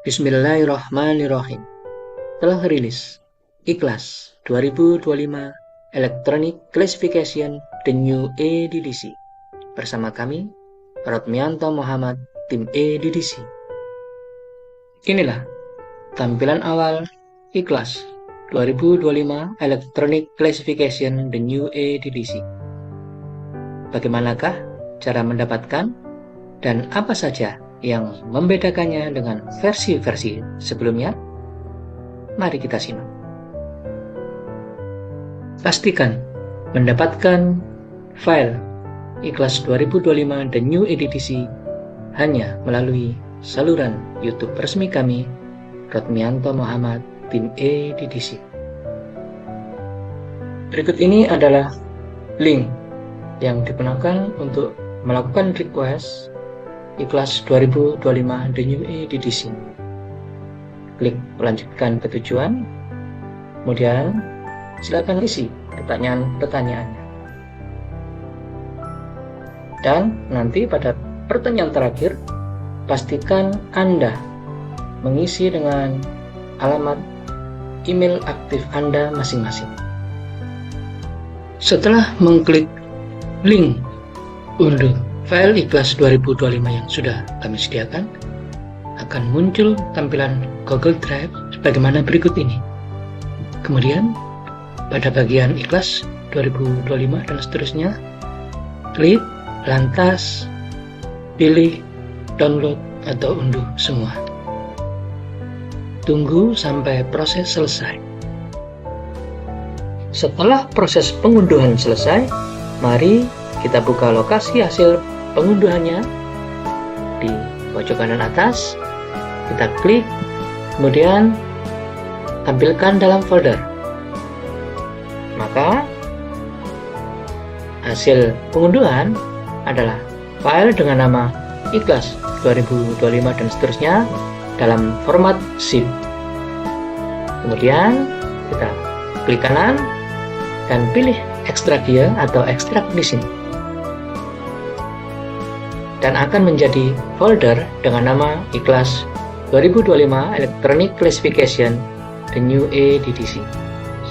Bismillahirrahmanirrahim. Telah rilis Ikhlas 2025 Electronic Classification The New EDDC bersama kami Rotmianto Muhammad tim EDDC. Inilah tampilan awal Ikhlas 2025 Electronic Classification The New EDDC. Bagaimanakah cara mendapatkan dan apa saja yang membedakannya dengan versi-versi sebelumnya? Mari kita simak. Pastikan mendapatkan file Ikhlas 2025 The New EDDC hanya melalui saluran YouTube resmi kami, Rotmianto Muhammad tim EDDC. Berikut ini adalah link yang digunakan untuk melakukan request Ikhlas 2025 The New EDDC. Klik melanjutkan ke tujuan, kemudian silakan isi pertanyaan-pertanyaannya. Dan nanti pada pertanyaan terakhir, pastikan Anda mengisi dengan alamat email aktif Anda masing-masing. Setelah mengklik link unduh file Ikhlas 2025 yang sudah kami sediakan, akan muncul tampilan Google Drive sebagaimana berikut ini. Kemudian, pada bagian Ikhlas 2025 dan seterusnya, klik lantas pilih download atau unduh semua. Tunggu sampai proses selesai. Setelah proses pengunduhan selesai, mari kita buka lokasi hasil pengunduhannya di pojok kanan atas. Kita klik, kemudian tampilkan dalam folder. Maka hasil pengunduhan adalah file dengan nama Ikhlas 2025 dan seterusnya dalam format zip. Kemudian kita klik kanan dan pilih ekstrak dia atau ekstrak di sini. Dan akan menjadi folder dengan nama Ikhlas 2025 Electronic Classification The New EDDC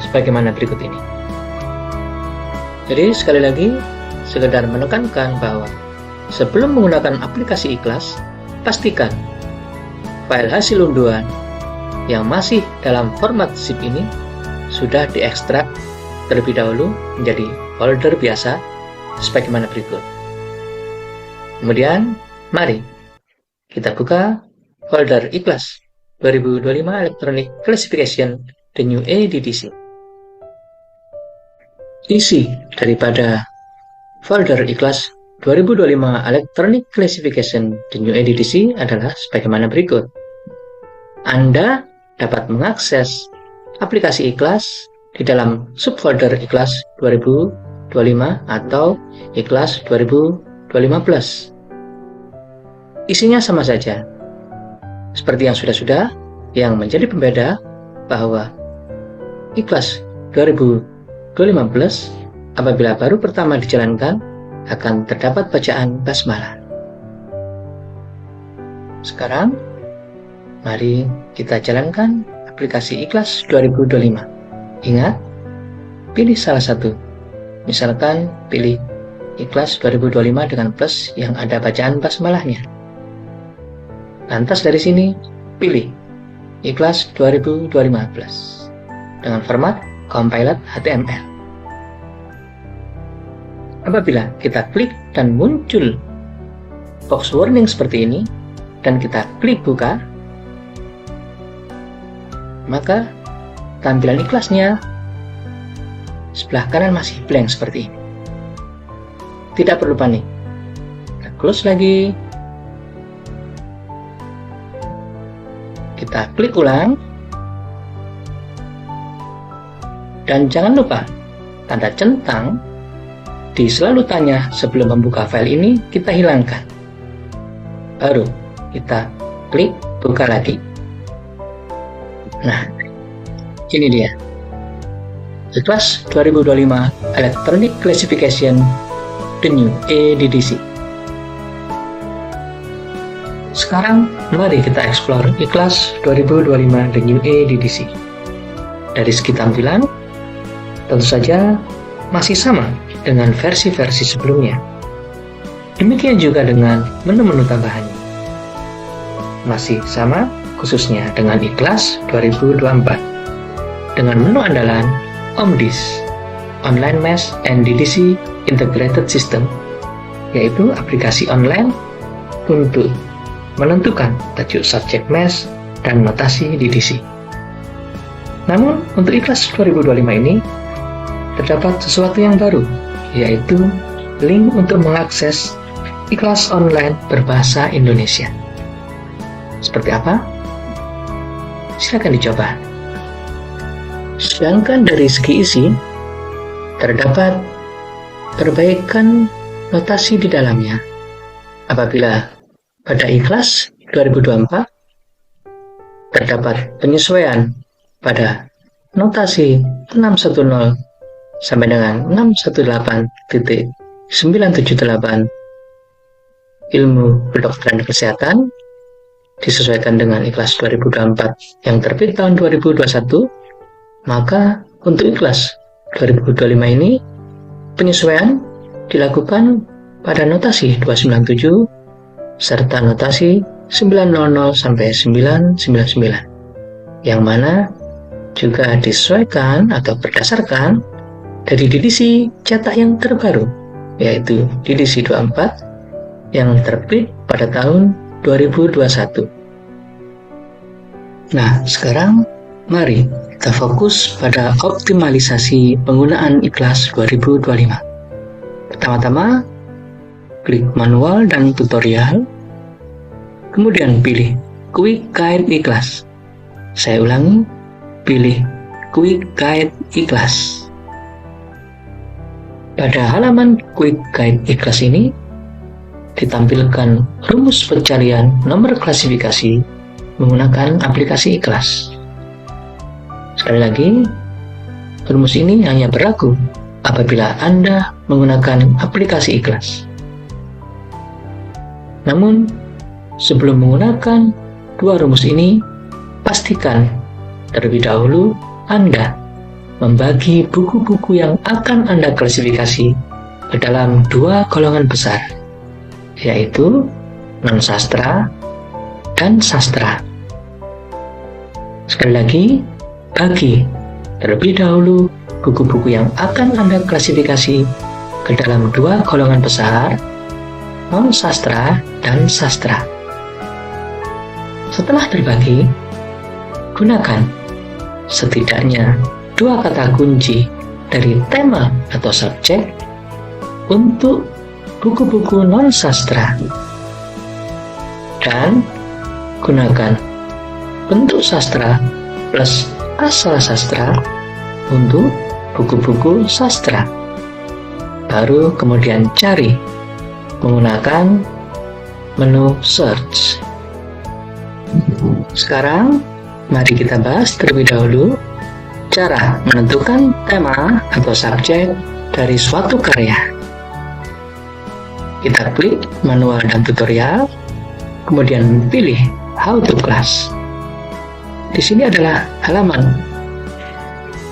sebagaimana berikut ini. Jadi sekali lagi, sekedar menekankan bahwa sebelum menggunakan aplikasi Ikhlas, pastikan file hasil unduhan yang masih dalam format zip ini sudah diekstrak terlebih dahulu menjadi folder biasa sebagaimana berikut. Kemudian, mari kita buka folder Ikhlas 2025 Electronic Classification The New EDDC. Isi daripada folder Ikhlas 2025 Electronic Classification The New EDDC adalah sebagaimana berikut. Anda dapat mengakses aplikasi Ikhlas di dalam subfolder Ikhlas 2025 atau Ikhlas 2025+. Isinya sama saja seperti yang sudah-sudah. Yang menjadi pembeda bahwa Ikhlas 2025+ apabila baru pertama dijalankan akan terdapat bacaan basmalah. Sekarang mari kita jalankan aplikasi Ikhlas 2025. Ingat, pilih salah satu. Misalkan pilih Ikhlas 2025 dengan plus yang ada bacaan basmalahnya. Lantas dari sini, pilih Ikhlas 2025+ dengan format Compiled HTML. Apabila kita klik dan muncul box warning seperti ini, dan kita klik buka, maka tampilan Ikhlasnya sebelah kanan masih blank seperti ini. Tidak perlu panik. Kita close lagi. Kita klik ulang. Dan jangan lupa tanda centang di selalu tanya sebelum membuka file ini kita hilangkan. Baru kita klik buka lagi. Nah, ini dia. Ikhlas 2025 Electronic Classification The New EDDC. Sekarang, mari kita explore Ikhlas 2025 The New ADDC. Dari segi tampilan, tentu saja masih sama dengan versi-versi sebelumnya. Demikian juga dengan menu-menu tambahannya. Masih sama khususnya dengan Ikhlas 2024. Dengan menu andalan OMDIS, Online Math and DDC Integrated System, yaitu aplikasi online untuk menentukan tajuk subjek math dan notasi DDC. Namun, untuk Ikhlas 2025 ini, terdapat sesuatu yang baru, yaitu link untuk mengakses Ikhlas online berbahasa Indonesia. Seperti apa? Silakan dicoba. Sedangkan dari segi isi, terdapat perbaikan notasi di dalamnya. Apabila pada Ikhlas 2024 terdapat penyesuaian pada notasi 610 sampai dengan 618.978 ilmu kedokteran kesehatan disesuaikan dengan Ikhlas 2024 yang terbit tahun 2021, maka untuk Ikhlas 2025 ini penyesuaian dilakukan pada notasi 297 serta notasi 900 sampai 999, yang mana juga disesuaikan atau berdasarkan dari DDC cetak yang terbaru, yaitu DDC 24 yang terbit pada tahun 2021. Nah, sekarang mari kita fokus pada optimalisasi penggunaan Ikhlas 2025. Pertama-tama, klik manual dan tutorial, kemudian pilih Quick Guide Ikhlas. Saya ulangi, pilih Quick Guide Ikhlas. Pada halaman Quick Guide Ikhlas ini, ditampilkan rumus pencarian nomor klasifikasi menggunakan aplikasi Ikhlas. Sekali lagi, rumus ini hanya berlaku apabila Anda menggunakan aplikasi Ikhlas. Namun, sebelum menggunakan dua rumus ini, pastikan terlebih dahulu Anda membagi buku-buku yang akan Anda klasifikasi ke dalam dua golongan besar, yaitu non-sastra dan sastra. Sekali lagi, bagi terlebih dahulu buku-buku yang akan Anda klasifikasi ke dalam dua golongan besar, non-sastra dan sastra. Setelah terbagi, gunakan setidaknya dua kata kunci dari tema atau subjek untuk buku-buku non-sastra, dan gunakan bentuk sastra plus asal sastra untuk buku-buku sastra. Baru kemudian cari menggunakan menu search. Sekarang mari kita bahas terlebih dahulu cara menentukan tema atau subjek dari suatu karya. Kita klik manual dan tutorial, kemudian pilih How to Class. Di sini adalah halaman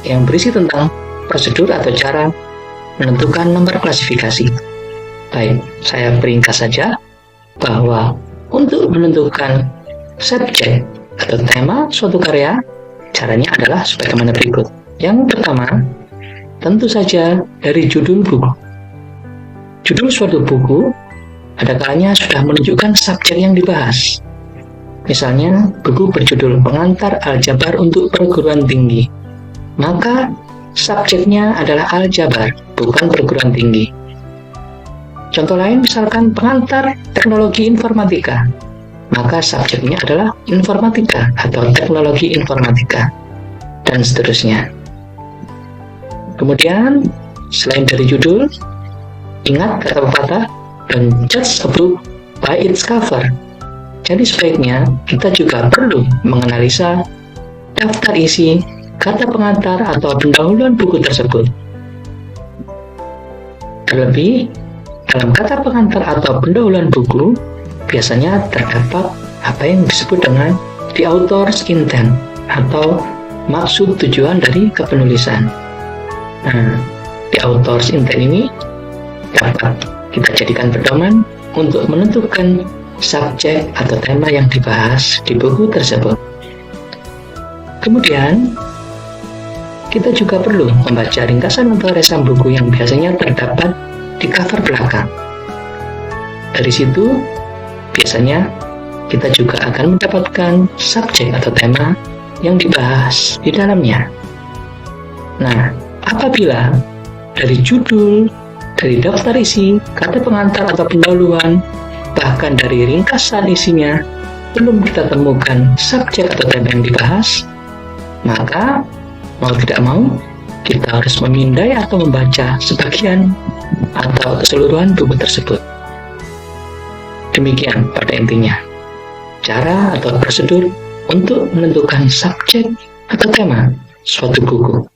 yang berisi tentang prosedur atau cara menentukan nomor klasifikasi. Baik, saya peringkas saja bahwa untuk menentukan subjek atau tema suatu karya, caranya adalah sebagaimana berikut. Yang pertama, tentu saja dari judul buku. Judul suatu buku ada kalanya sudah menunjukkan subjek yang dibahas. Misalnya, buku berjudul Pengantar Aljabar untuk Perguruan Tinggi. Maka, subjeknya adalah aljabar, bukan perguruan tinggi. Contoh lain misalkan Pengantar Teknologi Informatika. Maka subjeknya adalah informatika atau teknologi informatika, dan seterusnya. Kemudian, selain dari judul, ingat kata pepatah, don't judge a book by its cover. Jadi sebaiknya kita juga perlu menganalisa daftar isi kata pengantar atau pendahuluan buku tersebut. Terlebih, dalam kata pengantar atau pendahuluan buku, biasanya terdapat apa yang disebut dengan the author's intent atau maksud tujuan dari kepenulisan. Nah, the author's intent ini dapat kita jadikan pedoman untuk menentukan subjek atau tema yang dibahas di buku tersebut. Kemudian, kita juga perlu membaca ringkasan atau resum buku yang biasanya terdapat di cover belakang. Dari situ, biasanya kita juga akan mendapatkan subjek atau tema yang dibahas di dalamnya. Nah, apabila dari judul, dari daftar isi, kata pengantar atau pendahuluan, bahkan dari ringkasan isinya, belum kita temukan subjek atau tema yang dibahas, maka mau tidak mau, kita harus memindai atau membaca sebagian atau keseluruhan buku tersebut. Demikian pada intinya, cara atau prosedur untuk menentukan subjek atau tema suatu buku.